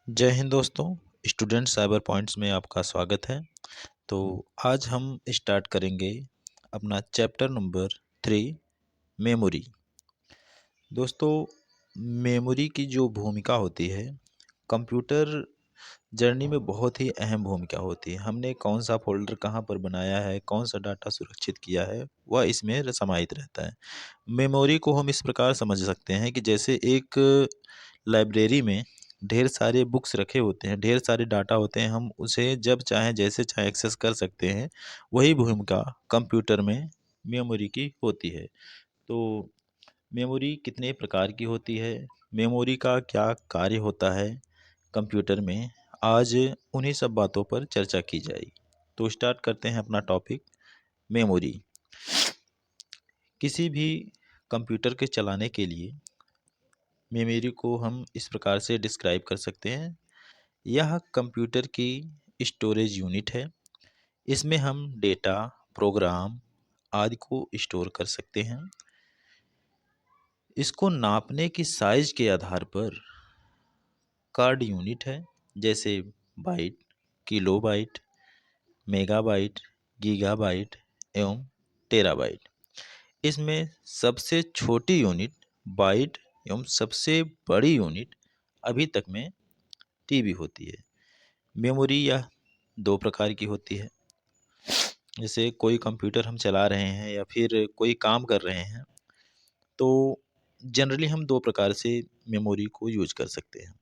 जय हिंद दोस्तों। Student cyber points में आपका स्वागत है। तो आज हम स्टार्ट करेंगे अपना चैप्टर नंबर 3 मेमोरी। दोस्तों, मेमोरी की जो भूमिका होती है कंप्यूटर जर्नी में बहुत ही अहम भूमिका होती है। हमने कौन सा फ़ोल्डर कहाँ पर बनाया है, कौन सा डाटा सुरक्षित किया है, वह इसमें समाहित रहता है। मेमोरी को हम इस प्रकार समझ सकते हैं कि जैसे एक लाइब्रेरी में ढेर सारे बुक्स रखे होते हैं, ढेर सारे डाटा होते हैं, हम उसे जब चाहें जैसे चाहें एक्सेस कर सकते हैं। वही भूमिका कंप्यूटर में मेमोरी की होती है। तो मेमोरी कितने प्रकार की होती है, मेमोरी का क्या कार्य होता है कंप्यूटर में, आज उन्हीं सब बातों पर चर्चा की जाएगी। तो स्टार्ट करते हैं अपना टॉपिक मेमोरी। किसी भी कंप्यूटर के चलाने के लिए मेमोरी को हम इस प्रकार से डिस्क्राइब कर सकते हैं। यह कंप्यूटर की स्टोरेज यूनिट है। इसमें हम डेटा, प्रोग्राम आदि को स्टोर कर सकते हैं। इसको नापने की साइज के आधार पर कार्ड यूनिट है, जैसे बाइट, किलोबाइट, मेगाबाइट, गीगाबाइट एवं टेराबाइट। इसमें सबसे छोटी यूनिट बाइट एवं सबसे बड़ी यूनिट अभी तक में टीबी होती है। मेमोरी यह दो प्रकार की होती है। जैसे कोई कंप्यूटर हम चला रहे हैं या फिर कोई काम कर रहे हैं, तो जनरली हम दो प्रकार से मेमोरी को यूज कर सकते हैं।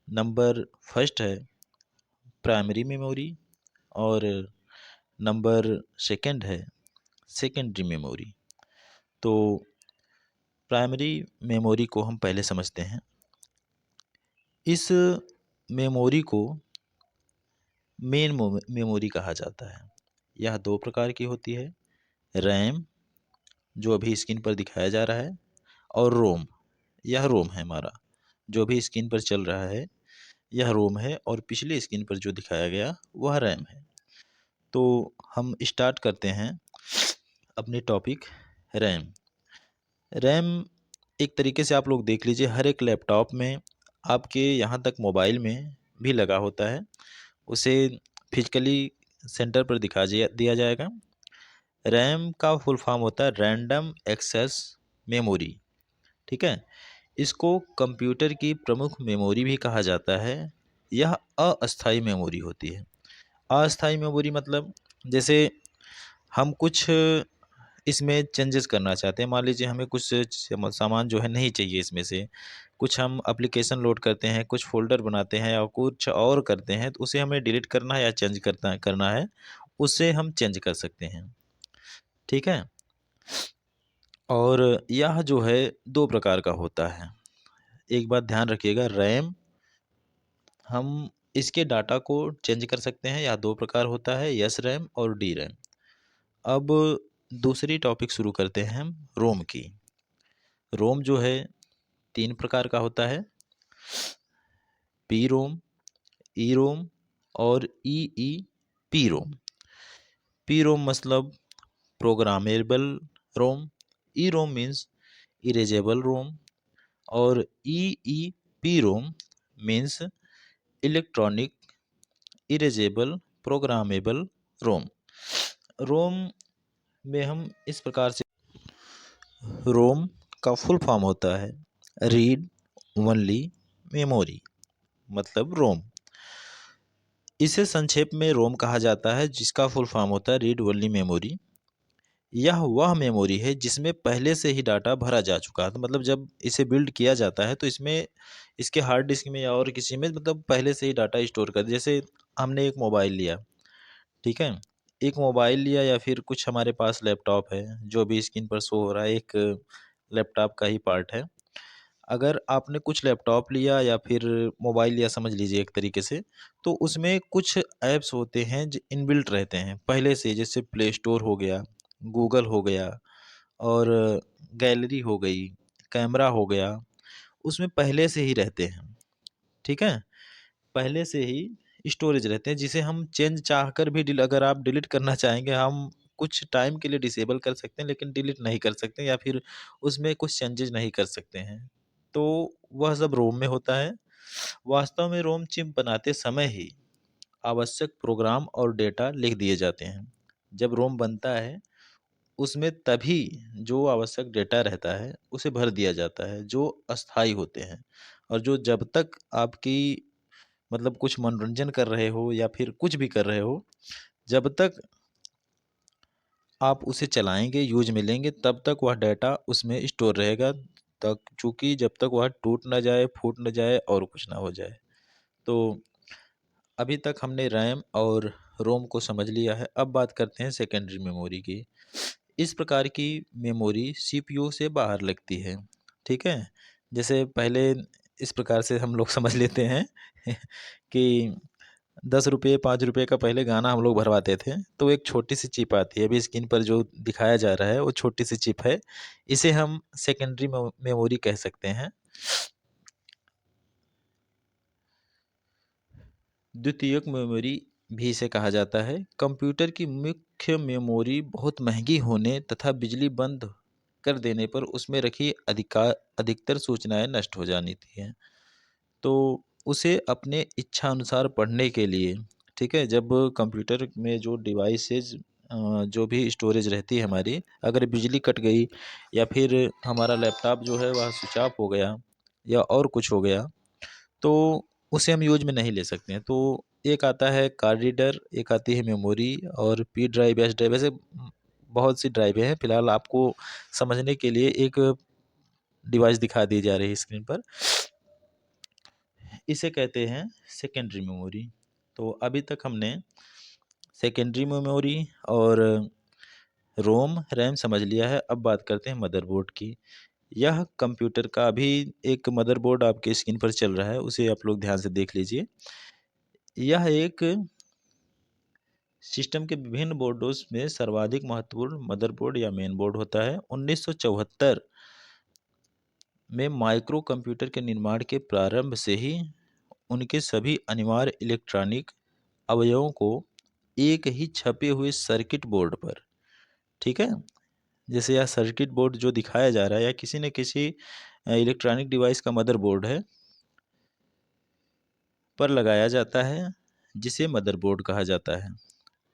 नंबर फर्स्ट है प्राइमरी मेमोरी और नंबर सेकंड है सेकेंडरी मेमोरी। तो प्राइमरी मेमोरी को हम पहले समझते हैं। इस मेमोरी को मेन मेमोरी कहा जाता है। यह दो प्रकार की होती है, रैम जो अभी स्क्रीन पर दिखाया जा रहा है और रोम। यह रोम है हमारा, जो भी स्क्रीन पर चल रहा है यह रोम है, और पिछले स्क्रीन पर जो दिखाया गया वह रैम है। तो हम स्टार्ट करते हैं अपने टॉपिक रैम। रैम एक तरीके से आप लोग देख लीजिए, हर एक लैपटॉप में, आपके यहाँ तक मोबाइल में भी लगा होता है। उसे फिजिकली सेंटर पर दिया जाएगा। रैम का फुल फॉर्म होता है रैंडम एक्सेस मेमोरी। ठीक है, इसको कंप्यूटर की प्रमुख मेमोरी भी कहा जाता है। यह अस्थाई मेमोरी होती है। अस्थाई मेमोरी मतलब जैसे हम कुछ इसमें चेंजेस करना चाहते हैं। मान लीजिए हमें कुछ सामान जो है नहीं चाहिए इसमें से, कुछ हम एप्लीकेशन लोड करते हैं, कुछ फ़ोल्डर बनाते हैं या कुछ और करते हैं, तो उसे हमें डिलीट करना है या चेंज करना है, उसे हम चेंज कर सकते हैं। ठीक है, और यह जो है दो प्रकार का होता है। एक बात ध्यान रखिएगा, रैम हम इसके डाटा को चेंज कर सकते हैं, या दो प्रकार होता है, यस रैम और डी रैम। अब दूसरी टॉपिक शुरू करते हैं हम रोम की। रोम जो है तीन प्रकार का होता है, पी रोम, ई रोम और ई ई पी रोम। पी रोम मतलब programmable ROM, E ROM means erasable ROM, और E E P ROM means electronic erasable programmable ROM. ROM में हम इस प्रकार से, रोम का फुल फॉर्म होता है रीड ओनली मेमोरी, मतलब रोम। इसे संक्षेप में रोम कहा जाता है, जिसका फुल फॉर्म होता है रीड ओनली मेमोरी। यह वह मेमोरी है जिसमें पहले से ही डाटा भरा जा चुका है। तो मतलब जब इसे बिल्ड किया जाता है तो इसमें, इसके हार्ड डिस्क में या और किसी में, मतलब पहले से ही डाटा स्टोर कर, जैसे हमने एक मोबाइल लिया, ठीक है, एक मोबाइल लिया या फिर कुछ हमारे पास लैपटॉप है, जो भी स्क्रीन पर शो हो रहा है एक लैपटॉप का ही पार्ट है। अगर आपने कुछ लैपटॉप लिया या फिर मोबाइल लिया, समझ लीजिए एक तरीके से, तो उसमें कुछ ऐप्स होते हैं जो इनबिल्ट रहते हैं पहले से, जैसे प्ले स्टोर हो गया, गूगल हो गया, और गैलरी हो गई, कैमरा हो गया, उसमें पहले से ही रहते हैं। ठीक है, पहले से ही स्टोरेज रहते हैं, जिसे हम चेंज चाहकर भी अगर आप डिलीट करना चाहेंगे, हम कुछ टाइम के लिए डिसेबल कर सकते हैं, लेकिन डिलीट नहीं कर सकते, या फिर उसमें कुछ चेंजेज नहीं कर सकते हैं। तो वह सब रोम में होता है। वास्तव में रोम चिप बनाते समय ही आवश्यक प्रोग्राम और डेटा लिख दिए जाते हैं। जब रोम बनता है उसमें तभी जो आवश्यक डेटा रहता है उसे भर दिया जाता है, जो अस्थाई होते हैं और जो जब तक आपकी मतलब कुछ मनोरंजन कर रहे हो या फिर कुछ भी कर रहे हो, जब तक आप उसे चलाएँगे, यूज़ में लेंगे, तब तक वह डाटा उसमें स्टोर रहेगा, तक चूँकि जब तक वह टूट ना जाए, फूट ना जाए और कुछ ना हो जाए। तो अभी तक हमने रैम और रोम को समझ लिया है, अब बात करते हैं सेकेंडरी मेमोरी की। इस प्रकार की मेमोरी सीपीयू से बाहर लगती है, ठीक है? जैसे पहले इस प्रकार से हम लोग समझ लेते हैं कि ₹10 ₹5 का पहले गाना हम लोग भरवाते थे, तो एक छोटी-सी चिप आती है, अभी स्क्रीन पर जो दिखाया जा रहा है वो छोटी-सी चिप है। इसे हम सेकेंडरी मेमोरी कह सकते हैं। द्वितीयक मेमोरी भी इसे कहा जाता है। कंप्यूटर की मुख्य मेमोरी बहुत महंगी होने तथा बिजली बंद कर देने पर उसमें रखी अधिकतर सूचनाएँ नष्ट हो जानी थी हैं। तो उसे अपने इच्छा अनुसार पढ़ने के लिए, ठीक है, जब कंप्यूटर में जो डिवाइसेज जो भी स्टोरेज रहती है हमारी, अगर बिजली कट गई या फिर हमारा लैपटॉप जो है वह स्विच ऑफ हो गया या और कुछ हो गया, तो उसे हम यूज में नहीं ले सकते हैं। तो एक आता है कार्ड रीडर, एक आती है मेमोरी और पी ड्राइव, एस ड्राइव, ऐसे बहुत सी ड्राइवें हैं। फिलहाल आपको समझने के लिए एक डिवाइस दिखा दी जा रही है स्क्रीन पर। इसे कहते हैं सेकेंडरी मेमोरी। तो अभी तक हमने सेकेंडरी मेमोरी और रोम रैम समझ लिया है। अब बात करते हैं मदरबोर्ड की। यह कंप्यूटर का अभी एक मदरबोर्ड आपके स्क्रीन पर चल रहा है, उसे आप लोग ध्यान से देख लीजिए। यह एक सिस्टम के विभिन्न बोर्डों में सर्वाधिक महत्वपूर्ण मदरबोर्ड या मेन बोर्ड होता है। 1974 में माइक्रो कंप्यूटर के निर्माण के प्रारंभ से ही उनके सभी अनिवार्य इलेक्ट्रॉनिक अवयवों को एक ही छपे हुए सर्किट बोर्ड पर, ठीक है, जैसे यह सर्किट बोर्ड जो दिखाया जा रहा है या किसी न किसी इलेक्ट्रॉनिक डिवाइस का मदरबोर्ड है, पर लगाया जाता है, जिसे मदरबोर्ड कहा जाता है,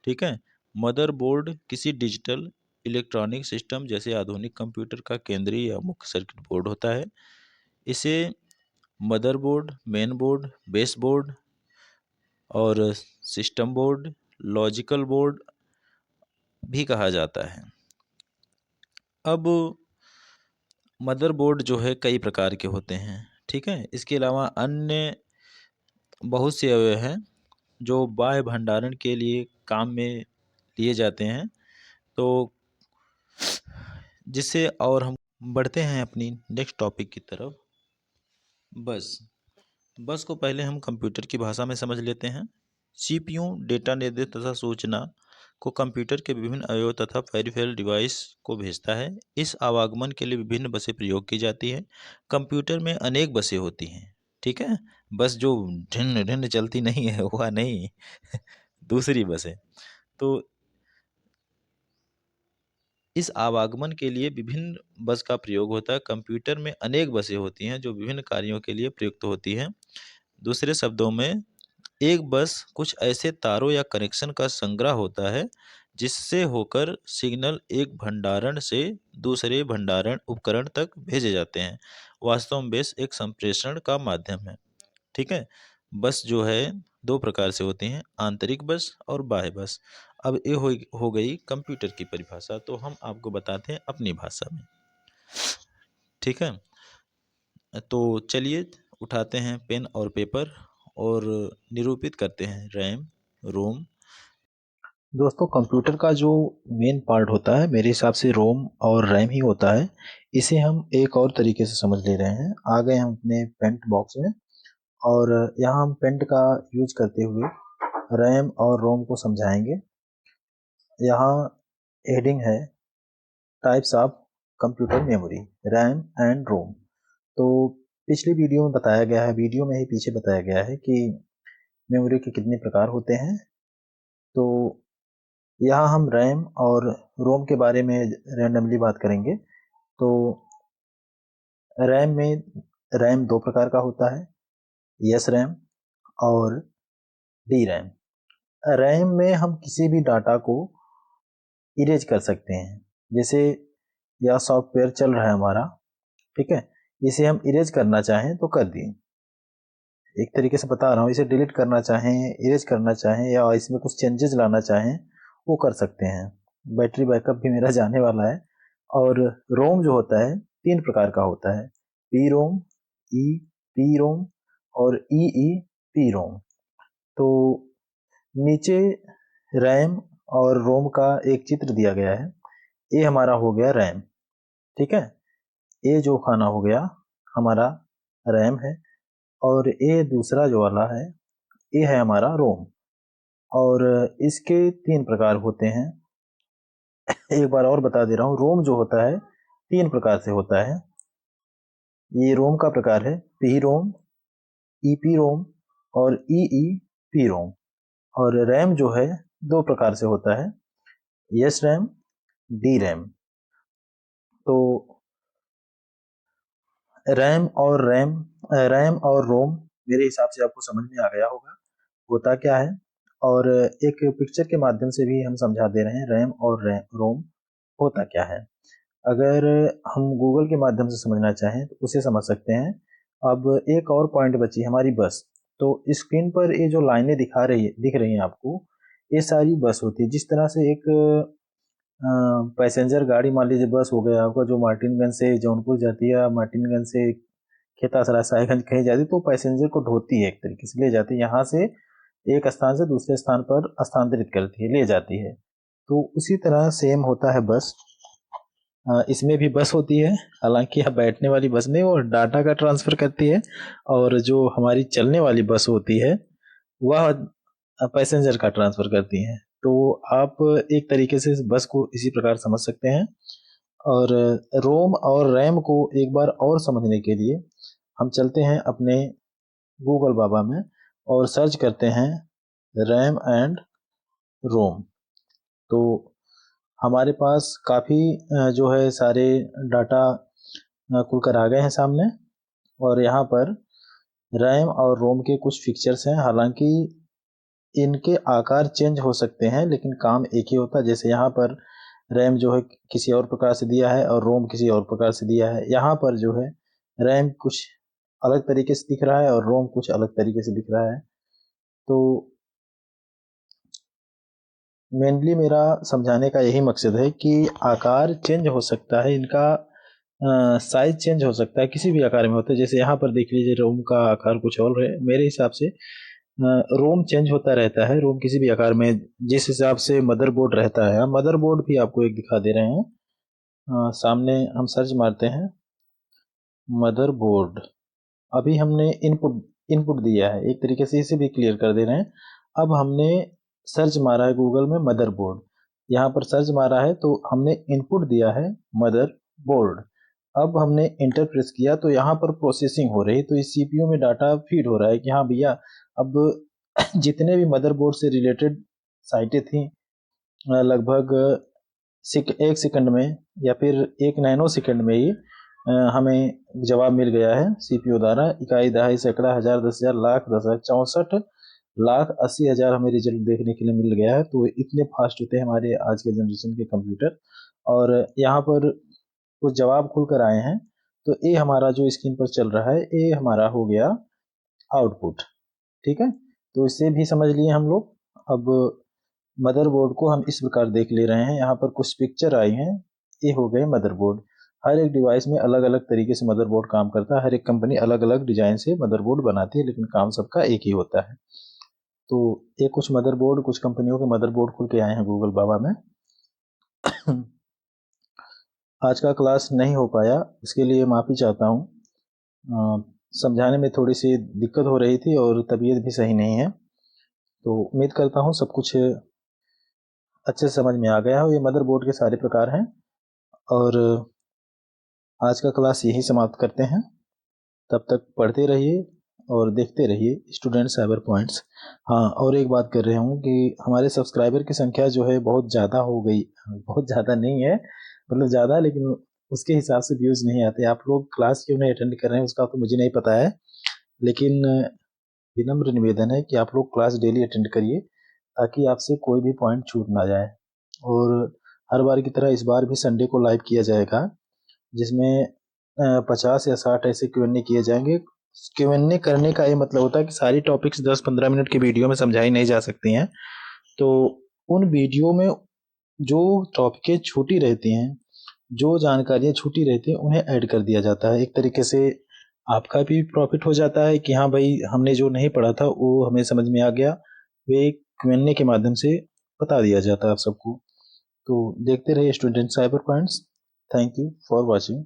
ठीक है। मदरबोर्ड किसी डिजिटल इलेक्ट्रॉनिक सिस्टम जैसे आधुनिक कंप्यूटर का केंद्रीय या मुख्य सर्किट बोर्ड होता है। इसे motherboard, main board, base board और सिस्टम बोर्ड, लॉजिकल बोर्ड भी कहा जाता है। अब मदरबोर्ड जो है कई प्रकार के होते हैं, ठीक है। इसके अलावा अन्य बहुत से अवयव हैं जो बाह्य भंडारण के लिए काम में लिए जाते हैं। तो जिससे और हम बढ़ते हैं अपनी नेक्स्ट टॉपिक की तरफ। बस बस को पहले हम कंप्यूटर की भाषा में समझ लेते हैं। सीपीयू डेटा निर्देश तथा सूचना को कंप्यूटर के विभिन्न अवयव तथा पेरिफेरल डिवाइस को भेजता है। इस आवागमन के लिए विभिन्न बसें प्रयोग की जाती है। कंप्यूटर में अनेक बसें होती हैं, ठीक है। बस जो ढिन ढिन चलती नहीं है वह नहीं दूसरी बसें। तो इस आवागमन के लिए विभिन्न बस का प्रयोग होता है। कंप्यूटर में अनेक बसें होती हैं जो विभिन्न कार्यों के लिए प्रयुक्त होती हैं। दूसरे शब्दों में एक बस कुछ ऐसे तारों या कनेक्शन का संग्रह होता है जिससे होकर सिग्नल एक भंडारण से दूसरे भंडारण उपकरण तक भेजे जाते हैं। वास्तव में बस एक संप्रेषण का माध्यम है, ठीक है। बस जो है दो प्रकार से होती हैं, आंतरिक बस और बाह्य बस। अब ये हो गई कंप्यूटर की परिभाषा, तो हम आपको बताते हैं अपनी भाषा में, ठीक है। तो चलिए उठाते हैं पेन और पेपर और निरूपित करते हैं रैम, रोम। दोस्तों कंप्यूटर का जो मेन पार्ट होता है मेरे हिसाब से रोम और रैम ही होता है। इसे हम एक और तरीके से समझ ले रहे हैं। आ गए हम अपने पेंट बॉक्स में और यहाँ हम पेंट का यूज करते हुए रैम और रोम को समझाएंगे। यहाँ हेडिंग है types of computer memory, RAM and ROM. तो पिछली वीडियो में बताया गया है, वीडियो में ही पीछे बताया गया है कि मेमोरी के कितने प्रकार होते हैं। तो यहाँ हम रैम और रोम के बारे में रैंडमली बात करेंगे। तो रैम में रैम दो प्रकार का होता है, यस रैम और डी रैम। रैम में हम किसी भी डाटा को इरेज कर सकते हैं, जैसे यह सॉफ्टवेयर चल रहा है हमारा, ठीक है, इसे हम इरेज करना चाहें तो कर दिए, एक तरीके से बता रहा हूँ, इसे डिलीट करना चाहें, इरेज करना चाहें या इसमें कुछ चेंजेस लाना चाहें वो कर सकते हैं। बैटरी बैकअप भी मेरा जाने वाला है। और रोम जो होता है 3 प्रकार का होता है, पी रोम, ई पी रोम और ई ई पी रोम। तो नीचे रैम और रोम का एक चित्र दिया गया है, ये हमारा हो गया रैम, ठीक है, ये जो खाना हो गया हमारा रैम है, और ये दूसरा जो वाला है ये है हमारा रोम। और इसके 3 प्रकार होते हैं। एक बार और बता दे रहा हूँ, रोम जो होता है 3 प्रकार से होता है। ये रोम का प्रकार है पी रोम, ईपी रोम और ई पी रोम। और रैम जो है 2 प्रकार से होता है, यस रैम, डी रैम। तो रैम और रोम मेरे हिसाब से आपको समझ में आ गया होगा होता क्या है। और एक पिक्चर के माध्यम से भी हम समझा दे रहे हैं रैम और रोम होता क्या है। अगर हम गूगल के माध्यम से समझना चाहें तो उसे समझ सकते हैं। अब एक और पॉइंट बची हमारी बस। तो स्क्रीन पर ये जो लाइनें दिख रही हैं आपको, ये सारी बस होती है। जिस तरह से एक पैसेंजर गाड़ी, मान लीजिए बस हो गया आपका, जो मार्टिनगंज से जौनपुर जाती है, मार्टिनगंज से खेता सरायगंज कहीं जाती है, तो पैसेंजर को ढोती है, एक तरीके से ले जाती है, यहाँ से एक स्थान से दूसरे स्थान पर स्थानांतरित करती है, ले जाती है। तो उसी तरह सेम होता है बस। इसमें भी बस होती है, हालांकि यह बैठने वाली बस नहीं, वो डाटा का ट्रांसफ़र करती है। और जो हमारी चलने वाली बस होती है वह पैसेंजर का ट्रांसफ़र करती है। तो आप एक तरीके से इस बस को इसी प्रकार समझ सकते हैं। और रोम और रैम को एक बार और समझने के लिए हम चलते हैं अपने गूगल बाबा में और सर्च करते हैं रैम एंड रोम। तो हमारे पास काफ़ी जो है सारे डाटा खुलकर आ गए हैं सामने। और यहाँ पर रैम और रोम के कुछ फीचर्स हैं, हालांकि इनके आकार चेंज हो सकते हैं लेकिन काम एक ही होता है। जैसे यहाँ पर रैम जो है किसी और प्रकार से दिया है और रोम किसी और प्रकार से दिया है। यहाँ पर जो है रैम कुछ अलग तरीके से दिख रहा है और रोम कुछ अलग तरीके से दिख रहा है। तो मेनली मेरा समझाने का यही मकसद है कि आकार चेंज हो सकता है, इनका साइज चेंज हो सकता है, किसी भी आकार में होता है। जैसे यहाँ पर देख लीजिए रोम का आकार कुछ और है, मेरे हिसाब से रोम चेंज होता रहता है, रोम किसी भी आकार में, जिस हिसाब से मदरबोर्ड रहता है। मदरबोर्ड भी आपको एक दिखा दे रहे हैं, सामने हम सर्च मारते हैं मदरबोर्ड। अभी हमने इनपुट इनपुट दिया है, एक तरीके से इसे भी क्लियर कर दे रहे हैं। अब हमने सर्च मारा है गूगल में मदरबोर्ड, यहाँ पर सर्च मारा है तो हमने इनपुट दिया है मदरबोर्ड। अब हमने इंटर प्रेस किया तो यहाँ पर प्रोसेसिंग हो रही, तो इस सीपीयू में डाटा फीड हो रहा है कि हाँ भैया, अब जितने भी मदरबोर्ड से रिलेटेड साइटें थी, लगभग 1 सेकंड में या फिर 1 नैनो सेकंड में ही हमें जवाब मिल गया है सीपीयू द्वारा। इकाई, दहाई, सैकड़ा, हजार, 10,000, लाख, 10,000, 64,80,000 हमें रिजल्ट देखने के लिए मिल गया है। तो इतने फास्ट होते हैं हमारे आज के जनरेशन के कंप्यूटर। और यहाँ पर कुछ जवाब खुल कर आए हैं, तो ये हमारा जो स्क्रीन पर चल रहा है ये हमारा हो गया आउटपुट, ठीक है। तो इसे भी समझ लिए हम लोग। अब मदरबोर्ड को हम इस प्रकार देख ले रहे हैं, यहाँ पर कुछ पिक्चर आई हैं, ये हो गए मदरबोर्ड। हर एक डिवाइस में अलग अलग तरीके से मदरबोर्ड काम करता है, हर एक कंपनी अलग अलग डिजाइन से मदरबोर्ड बनाती है, लेकिन काम सबका एक ही होता है। तो ये कुछ मदरबोर्ड, कुछ कंपनियों के मदरबोर्ड खुल के आए हैं गूगल बाबा में। आज का क्लास नहीं हो पाया, इसके लिए माफ़ी चाहता हूँ। समझाने में थोड़ी सी दिक्कत हो रही थी और तबीयत भी सही नहीं है। तो उम्मीद करता हूँ सब कुछ अच्छे से समझ में आ गया हो। ये मदरबोर्ड के सारे प्रकार हैं। और आज का क्लास यही समाप्त करते हैं। तब तक पढ़ते रहिए और देखते रहिए स्टूडेंट साइबर पॉइंट्स। हाँ, और एक बात कर रहा हूँ कि हमारे सब्सक्राइबर की संख्या जो है बहुत ज़्यादा हो गई। बहुत ज़्यादा नहीं है, मतलब ज़्यादा, लेकिन उसके हिसाब से व्यूज़ नहीं आते। आप लोग क्लास क्यों नहीं अटेंड कर रहे हैं उसका तो मुझे नहीं पता है, लेकिन विनम्र निवेदन है कि आप लोग क्लास डेली अटेंड करिए ताकि आपसे कोई भी पॉइंट छूट ना जाए। और हर बार की तरह इस बार भी संडे को लाइव किया जाएगा, जिसमें 50 या 60 ऐसे Q&A किए जाएंगे। Q&A करने का ये मतलब होता है कि सारी टॉपिक्स 10-15 मिनट की वीडियो में समझाई नहीं जा सकती हैं, तो उन वीडियो में जो टॉपिकें छूटी रहती हैं, जो जानकारियाँ छूटी रहती हैं, उन्हें ऐड कर दिया जाता है। एक तरीके से आपका भी प्रॉफिट हो जाता है कि हाँ भाई, हमने जो नहीं पढ़ा था वो हमें समझ में आ गया, वे Q&A के माध्यम से बता दिया जाता है आप सबको। तो देखते रहिए student cyber points. Thank you for watching.